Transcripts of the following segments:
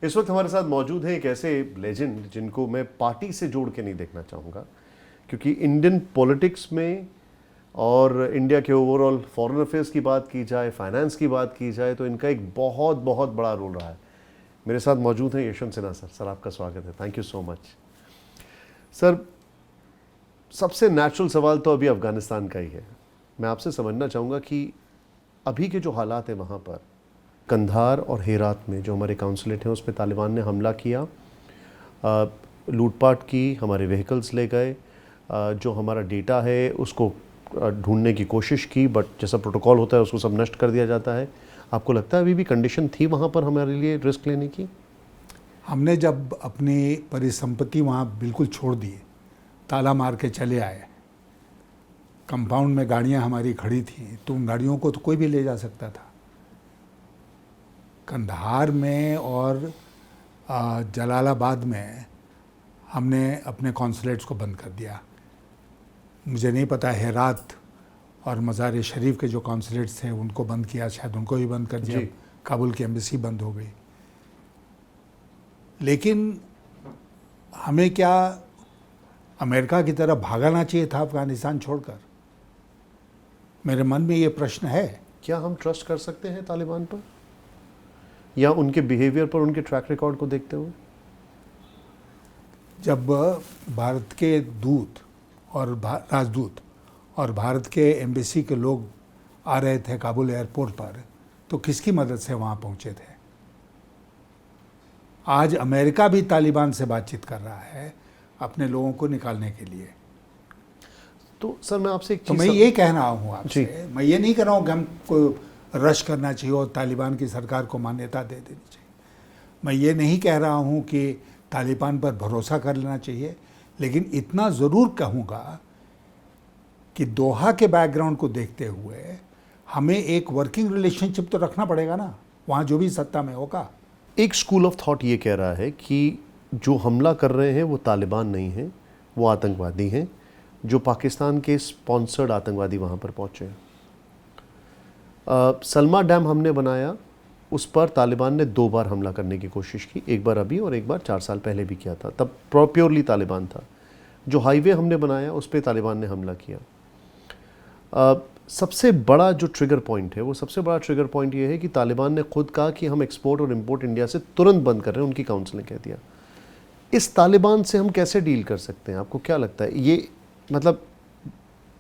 इस वक्त हमारे साथ मौजूद हैं एक ऐसे लेजेंड जिनको मैं पार्टी से जोड़ के नहीं देखना चाहूँगा, क्योंकि इंडियन पॉलिटिक्स में और इंडिया के ओवरऑल फॉरेन अफेयर्स की बात की जाए, फाइनेंस की बात की जाए, तो इनका एक बहुत बहुत बड़ा रोल रहा है। मेरे साथ मौजूद हैं यशवंत सिन्हा सर। सर, आपका स्वागत है। Thank you so much. Sir, सबसे नेचुरल सवाल तो अभी अफ़गानिस्तान का ही है। मैं आपसे समझना चाहूँगा कि अभी के जो हालात हैं वहाँ पर कंधार और हेरात में जो हमारे काउंसलेट हैं उस पर तालिबान ने हमला किया, लूटपाट की, हमारे व्हीकल्स ले गए, जो हमारा डेटा है उसको ढूंढने की कोशिश की, बट जैसा प्रोटोकॉल होता है उसको सब नष्ट कर दिया जाता है। आपको लगता है अभी भी कंडीशन थी वहाँ पर हमारे लिए रिस्क लेने की? हमने जब अपनी परिसंपत्ति वहाँ बिल्कुल छोड़ दी, ताला मार के चले आए, कंपाउंड में गाड़ियाँ हमारी खड़ी थी, तो उन गाड़ियों को तो कोई भी ले जा सकता था। कंधार में और जलालाबाद में हमने अपने कॉन्सुलेट्स को बंद कर दिया। मुझे नहीं पता हेरात और मज़ार शरीफ के जो कॉन्सुलेट्स थे उनको बंद किया, शायद उनको भी बंद कर दिया। काबुल की एम्बेसी बंद हो गई। लेकिन हमें क्या अमेरिका की तरफ भागना चाहिए था अफ़गानिस्तान छोड़कर? मेरे मन में ये प्रश्न है। क्या हम ट्रस्ट कर सकते हैं तालिबान पर, या उनके बिहेवियर पर, उनके ट्रैक रिकॉर्ड को देखते हुए? जब भारत के दूत और राजदूत और भारत के एम्बेसी के लोग आ रहे थे काबुल एयरपोर्ट पर, तो किसकी मदद से वहाँ पहुँचे थे? आज अमेरिका भी तालिबान से बातचीत कर रहा है अपने लोगों को निकालने के लिए। तो सर, मैं आपसे एक तो मैं ये कह रहा हूँ आपसे, मैं ये नहीं कह रहा हूँ कि हमको रश करना चाहिए और तालिबान की सरकार को मान्यता दे देनी चाहिए। मैं ये नहीं कह रहा हूँ कि तालिबान पर भरोसा कर लेना चाहिए, लेकिन इतना ज़रूर कहूँगा कि दोहा के बैकग्राउंड को देखते हुए हमें एक वर्किंग रिलेशनशिप तो रखना पड़ेगा ना, वहाँ जो भी सत्ता में होगा। एक स्कूल ऑफ थॉट ये कह रहा है कि जो हमला कर रहे हैं वो तालिबान नहीं हैं, वो आतंकवादी हैं, जो पाकिस्तान के स्पॉन्सर्ड आतंकवादी वहाँ पर पहुँचे हैं। सलमा डैम हमने बनाया, उस पर तालिबान ने 2 बार हमला करने की कोशिश की, एक बार अभी और एक बार 4 साल पहले भी किया था, तब प्योरली तालिबान था। जो हाईवे हमने बनाया उस पर तालिबान ने हमला किया। सबसे बड़ा जो ट्रिगर पॉइंट है, वो सबसे बड़ा ट्रिगर पॉइंट ये है कि तालिबान ने खुद कहा कि हम एक्सपोर्ट और इंपोर्ट इंडिया से तुरंत बंद कर रहे हैं, उनकी काउंसिल ने कह दिया। इस तालिबान से हम कैसे डील कर सकते हैं? आपको क्या लगता है? ये मतलब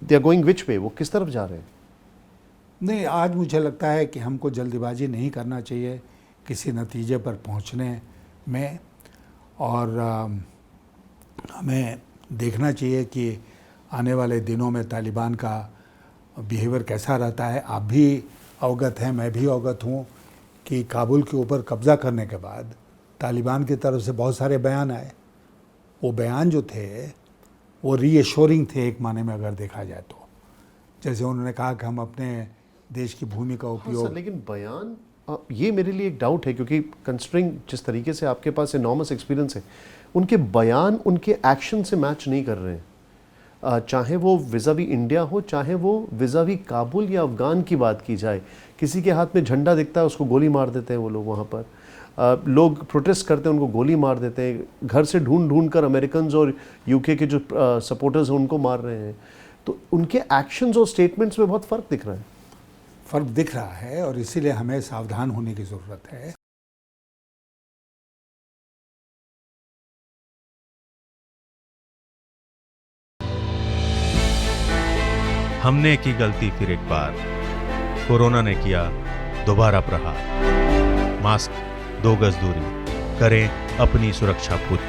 दे आर गोइंग विच वे, वो किस तरफ जा रहे हैं? नहीं, आज मुझे लगता है कि हमको जल्दबाजी नहीं करना चाहिए किसी नतीजे पर पहुंचने में, और हमें देखना चाहिए कि आने वाले दिनों में तालिबान का बिहेवियर कैसा रहता है। आप भी अवगत हैं, मैं भी अवगत हूँ कि काबुल के ऊपर कब्ज़ा करने के बाद तालिबान की तरफ से बहुत सारे बयान आए। वो बयान जो थे वो रीएश्योरिंग थे एक माने में, अगर देखा जाए तो। जैसे उन्होंने कहा कि हम अपने देश की भूमि का उपयोग। हाँ सर, लेकिन बयान, ये मेरे लिए एक डाउट है, क्योंकि कंसिडरिंग जिस तरीके से आपके पास एनॉर्मस एक्सपीरियंस है, उनके बयान उनके एक्शन से मैच नहीं कर रहे हैं। चाहे वो विज़ावी इंडिया हो, चाहे वो विज़ावी काबुल या अफ़गान की बात की जाए, किसी के हाथ में झंडा दिखता है उसको गोली मार देते हैं वो लोग वहाँ पर। लोग प्रोटेस्ट करते हैं, उनको गोली मार देते हैं। घर से ढूंढ कर अमेरिकन और यूके के जो सपोर्टर्स हैं उनको मार रहे हैं। तो उनके एक्शंस और स्टेटमेंट्स में बहुत फ़र्क दिख रहा है। फ़र्क दिख रहा है, और इसीलिए हमें सावधान होने की ज़रूरत है। हमने की गलती फिर एक बार, कोरोना ने किया दोबारा प्रहार। मास्क, 2 गज दूरी, करें अपनी सुरक्षा खुद।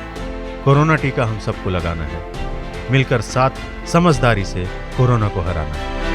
कोरोना टीका हम सबको लगाना है, मिलकर साथ समझदारी से कोरोना को हराना है।